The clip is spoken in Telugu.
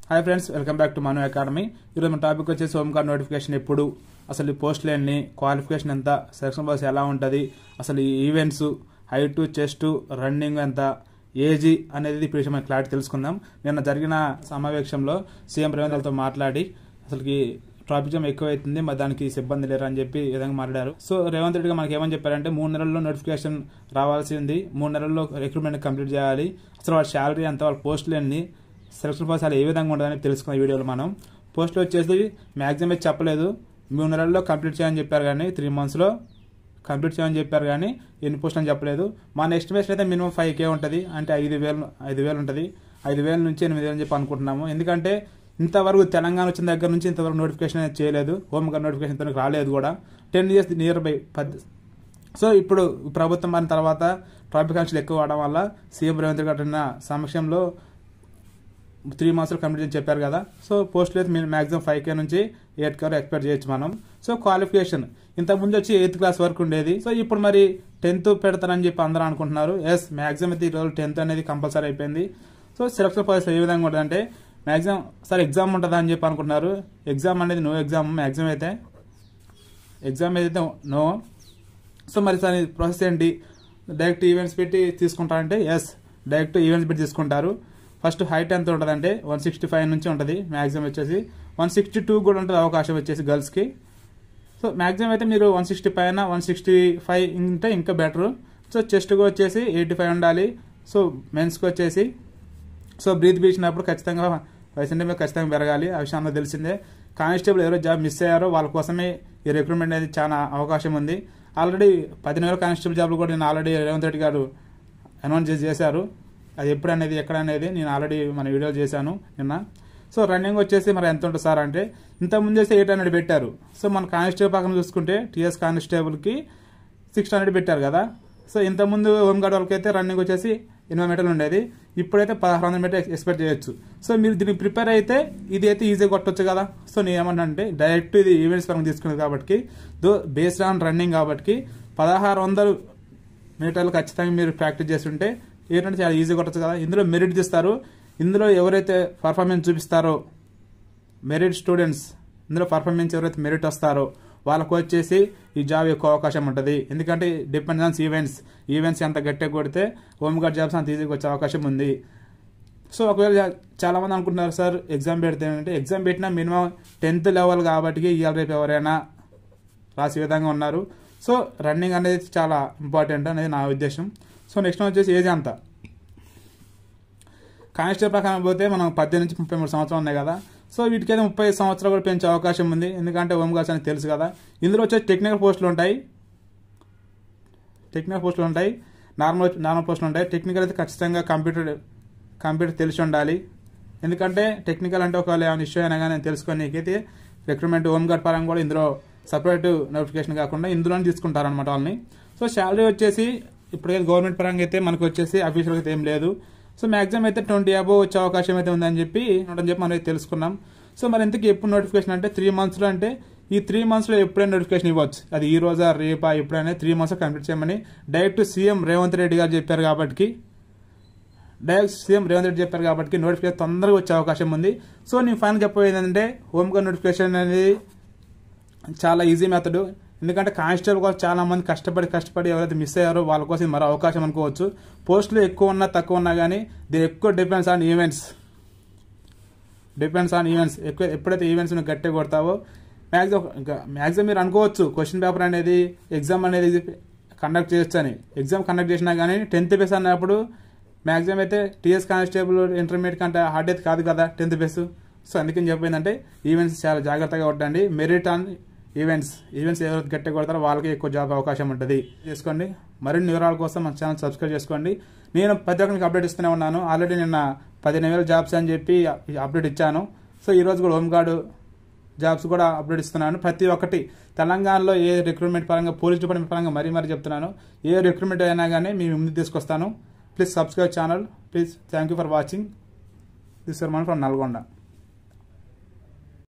Hi friends, welcome back to Manu academy. ఈరోజు మన టాపిక్ వచ్చేసి హోమ్ గార్డ్ నోటిఫికేషన్ ఎప్పుడు, అసలు ఈ పోస్టులు ఎన్ని, క్వాలిఫికేషన్ ఎంత, సెలక్షన్ ప్రాసెస్ ఎలా ఉంటుంది, అసలు ఈ ఈవెంట్స్, హైట్, చెస్ట్, రన్నింగ్ ఎంత, ఏజీ అనేది ఇప్పుడు మనం క్లారిటీ తెలుసుకుందాం. నిన్న జరిగిన సమావేశంలో సీఎం రేవంత్ రెడ్డితో మాట్లాడి అసలుకి ట్రాఫిక్ జామ్ ఎక్కువ అవుతుంది, మరి దానికి సిబ్బంది లేరు అని చెప్పి ఈ విధంగా మాట్లాడారు. సో రేవంత్ రెడ్డి మనకి ఏమని చెప్పారంటే 3 నెలల్లో నోటిఫికేషన్ రావాల్సి ఉంది, 3 నెలల్లో రిక్రూట్మెంట్ కంప్లీట్ చేయాలి, అసలు వాళ్ళ శాలరీ ఎంత, వాళ్ళ పోస్టులు ఎన్ని, సెలక్షన్ ప్రాసెస్ ఏ విధంగా ఉంటుందని తెలుసుకున్న వీడియోలో మనం. పోస్టులు వచ్చేసి మ్యాక్సిమం అయితే చెప్పలేదు, 3 నెలల్లో కంప్లీట్ చేయని చెప్పారు, కానీ 3 monthsలో కంప్లీట్ చేయని చెప్పారు, కానీ ఎన్ని పోస్టులు అని చెప్పలేదు. మన ఎస్టిమేషన్ అయితే మినిమం 5K ఉంటుంది, అంటే 5,000 ఉంటుంది. 5,000 నుంచి 8,000 అని చెప్పి అనుకుంటున్నాము. ఎందుకంటే ఇంతవరకు తెలంగాణ వచ్చిన దగ్గర నుంచి ఇంతవరకు నోటిఫికేషన్ అయితే చేయలేదు, హోమ్ గార్డ్ నోటిఫికేషన్ ఇంతవరకు రాలేదు కూడా. 10 years నియర్ బై 10. సో ఇప్పుడు ప్రభుత్వం మారిన తర్వాత ట్రాఫిక్ ఆంక్షలు ఎక్కువ అవడం వల్ల సీఎం రేవంత్ రెడ్డి గారి సమక్షంలో 3 monthsలో కంప్లీట్ అని చెప్పారు కదా. సో పోస్టులు అయితే మీరు మ్యాక్సిమం 5K నుంచి 8K వరకు ఎక్స్పెక్ట్ చేయొచ్చు మనం. సో క్వాలిఫికేషన్ ఇంతకుముందు వచ్చి 8th క్లాస్ వరకు ఉండేది. సో ఇప్పుడు మరి 10th పెడతారని చెప్పి అందరూ అనుకుంటున్నారు. ఎస్, మ్యాక్సిమం అయితే ఈరోజు 10th అనేది కంపల్సరీ అయిపోయింది. సో సెలక్షన్ ప్రాసెస్ ఏ విధంగా ఉంటుందంటే మ్యాక్సిమం సార్ ఎగ్జామ్ ఉంటుందా అని చెప్పి అనుకుంటున్నారు. ఎగ్జామ్ అనేది నో ఎగ్జామ్, మ్యాక్సిమం అయితే ఎగ్జామ్ ఏదైతే నో. సో మరి సార్ ప్రాసెస్ ఏంటి, డైరెక్ట్ ఈవెంట్స్ పెట్టి తీసుకుంటారంటే ఎస్, డైరెక్ట్ ఈవెంట్స్ పెట్టి తీసుకుంటారు. ఫస్ట్ హైట్ ఎంత ఉంటుందంటే 165 నుంచి ఉంటుంది, మ్యాక్సిమం వచ్చేసి 162 కూడా ఉంటుంది అవకాశం వచ్చేసి గర్ల్స్కి. సో మ్యాక్సిమం అయితే మీరు 160 పైన 165 ఉంటే ఇంకా బెటర్. సో చెస్ట్కి వచ్చేసి 85 ఉండాలి. సో మెన్స్కి వచ్చేసి సో బ్రీత్ పీల్చినప్పుడు ఖచ్చితంగా 5 cm ఖచ్చితంగా పెరగాలి, ఆ విషయం అందరూ తెలిసిందే. కానిస్టేబుల్ ఎవరో జాబ్ మిస్ అయ్యారో వాళ్ళ కోసమే ఈ రిక్రూట్మెంట్ అనేది చాలా అవకాశం ఉంది. ఆల్రెడీ 10,000 కానిస్టేబుల్ జాబ్లు కూడా నేను ఆల్రెడీ రేవంత్ రెడ్డి గారు అనౌన్స్ చేశారు. అది ఎప్పుడు అనేది ఎక్కడ అనేది నేను ఆల్రెడీ మన వీడియో చేశాను నిన్న. సో రన్నింగ్ వచ్చేసి మరి ఎంత ఉంటుంది సార్ అంటే ఇంతకుముందు చేసి 800 పెట్టారు. సో మన కానిస్టేబుల్ పక్కన చూసుకుంటే టీఎస్ కానిస్టేబుల్కి 600 పెట్టారు కదా. సో ఇంతకుముందు హోమ్ గార్డ్ వాళ్ళకి అయితే రన్నింగ్ వచ్చేసి 800 మీటర్లు ఉండేది, ఇప్పుడైతే 1600 మీటర్ ఎక్స్పెక్ట్ చేయొచ్చు. సో మీరు దీనికి ప్రిపేర్ అయితే ఇది అయితే ఈజీగా కొట్టొచ్చు కదా. సో నేను ఏమంటే డైరెక్ట్ ఇది ఈవెంట్స్ పరంగా తీసుకునేది కాబట్టి, బేస్డ్ ఆన్ రన్నింగ్ కాబట్టి 1600 మీటర్లు ఖచ్చితంగా మీరు ప్రాక్టీస్ చేస్తుంటే ఏంటంటే చాలా ఈజీగా కొట్టచ్చు కదా. ఇందులో మెరిట్ తీస్తారు, ఇందులో ఎవరైతే పర్ఫార్మెన్స్ చూపిస్తారో మెరిట్ స్టూడెంట్స్, ఇందులో పర్ఫార్మెన్స్ ఎవరైతే మెరిట్ వస్తారో వాళ్ళకు వచ్చేసి ఈ జాబ్ ఎక్కువ అవకాశం ఉంటుంది. ఎందుకంటే డిపెండ్స్ ఆన్ ఈవెంట్స్ ఎంత గట్టిగా కొడితే హోమ్ గార్డ్ జాబ్స్ అంత ఈజీగా వచ్చే అవకాశం ఉంది. సో ఒకవేళ చాలా మంది అనుకుంటున్నారు సార్ ఎగ్జామ్ పెడితే అంటే, ఎగ్జామ్ పెట్టినా మినిమం 10th లెవెల్ కాబట్టి ఇవాళ రేపు ఎవరైనా రాసే విధంగా ఉన్నారు. సో రన్నింగ్ అనేది చాలా ఇంపార్టెంట్ అనేది నా ఉద్దేశం. సో నెక్స్ట్ వచ్చేసి ఏజ్ అంతా కానిస్టేబుల్ ప్రకారం పోతే మనం 18 నుంచి 33 సంవత్సరాలు ఉన్నాయి కదా. సో వీటికైతే 35 సంవత్సరాలు కూడా పెంచే అవకాశం ఉంది, ఎందుకంటే హోమ్ గార్డ్స్ అనేది తెలుసు కదా. ఇందులో వచ్చేసి టెక్నికల్ పోస్టులు ఉంటాయి, నార్మల్ పోస్టులు ఉంటాయి. టెక్నికల్ అయితే ఖచ్చితంగా కంప్యూటర్ తెలిసి ఉండాలి, ఎందుకంటే టెక్నికల్ అంటే ఒకవేళ ఏమైనా ఇష్యూ అయినా కానీ తెలుసుకొని నీకైతే రిక్రూట్మెంట్ హోమ్ గార్డ్ పరంగా కూడా ఇందులో సపరేట్ నోటిఫికేషన్ కాకుండా ఇందులోనే తీసుకుంటారనమాట వాళ్ళని. సో శాలరీ వచ్చేసి ఇప్పుడైతే గవర్నమెంట్ పరంగా అయితే మనకు వచ్చేసి అఫీషియల్ అయితే ఏం లేదు. సో మ్యాక్సిమం అయితే 20 above వచ్చే అవకాశం అయితే ఉందని చెప్పి మనం తెలుసుకున్నాం. సో మరి ఇంతకీ ఎప్పుడు నోటిఫికేషన్ అంటే 3 monthsలో, అంటే ఈ 3 monthsలో ఎప్పుడైనా నోటిఫికేషన్ ఇవ్వచ్చు, అది ఈ రోజా రేపా ఎప్పుడైనా 3 months కంప్లీట్ చేయమని డైరెక్ట్ సీఎం రేవంత్ రెడ్డి గారు చెప్పారు కాబట్టి నోటిఫికేషన్ తొందరగా వచ్చే అవకాశం ఉంది. సో నేను ఫైనల్ చెప్పేది ఏంటంటే హోమ్ గార్డ్ నోటిఫికేషన్ అనేది చాలా ఈజీ మెథడ్, ఎందుకంటే కానిస్టేబుల్ కోసం చాలా మంది కష్టపడి ఎవరైతే మిస్ అయ్యారో వాళ్ళ కోసం మరో అవకాశం అనుకోవచ్చు. పోస్టులు ఎక్కువ ఉన్నా తక్కువ ఉన్నా కానీ దీని ఎక్కువ డిపెండ్స్ ఆన్ ఈవెంట్స్. ఎప్పుడైతే ఈవెంట్స్ గట్టిగా కొడతావో మ్యాక్సిమం మీరు అనుకోవచ్చు క్వశ్చన్ పేపర్ అనేది ఎగ్జామ్ అనేది కండక్ట్ చేయొచ్చు అని. ఎగ్జామ్ కండక్ట్ చేసినా కానీ 10th బేస్ అన్నప్పుడు మ్యాక్సిమం అయితే టీఎస్ కానిస్టేబుల్ ఇంటర్మీడియట్ కంటే హార్డ్ అయితే కాదు కదా 10th బేస్. సో అందుకని చెప్పిందంటే ఈవెంట్స్ చాలా జాగ్రత్తగా కొట్టండి. మెరిట్ ఆన్ ఈవెంట్స్ ఎవరైతే గట్టిగా కొడతారో వాళ్ళకి ఎక్కువ జాబ్ అవకాశం ఉంటుంది. చేసుకోండి. మరిన్ని వివరాల కోసం మన ఛానల్ సబ్స్క్రైబ్ చేసుకోండి. నేను ప్రతి ఒక్కరికి అప్డేట్ ఇస్తూనే ఉన్నాను. ఆల్రెడీ నిన్న 15,000 జాబ్స్ అని చెప్పి అప్డేట్ ఇచ్చాను. సో ఈరోజు కూడా హోమ్ గార్డ్ జాబ్స్ కూడా అప్డేట్ ఇస్తున్నాను. ప్రతి ఒక్కటి తెలంగాణలో ఏ రిక్రూట్మెంట్ పరంగా, పోలీస్ డిపార్ట్మెంట్ పరంగా మరీ చెప్తున్నాను. ఏ రిక్రూట్మెంట్ అయినా కానీ మీ ముందు తీసుకొస్తాను. Please subscribe channel. Please. Thank you for watching. This is Manu from Nalgonda.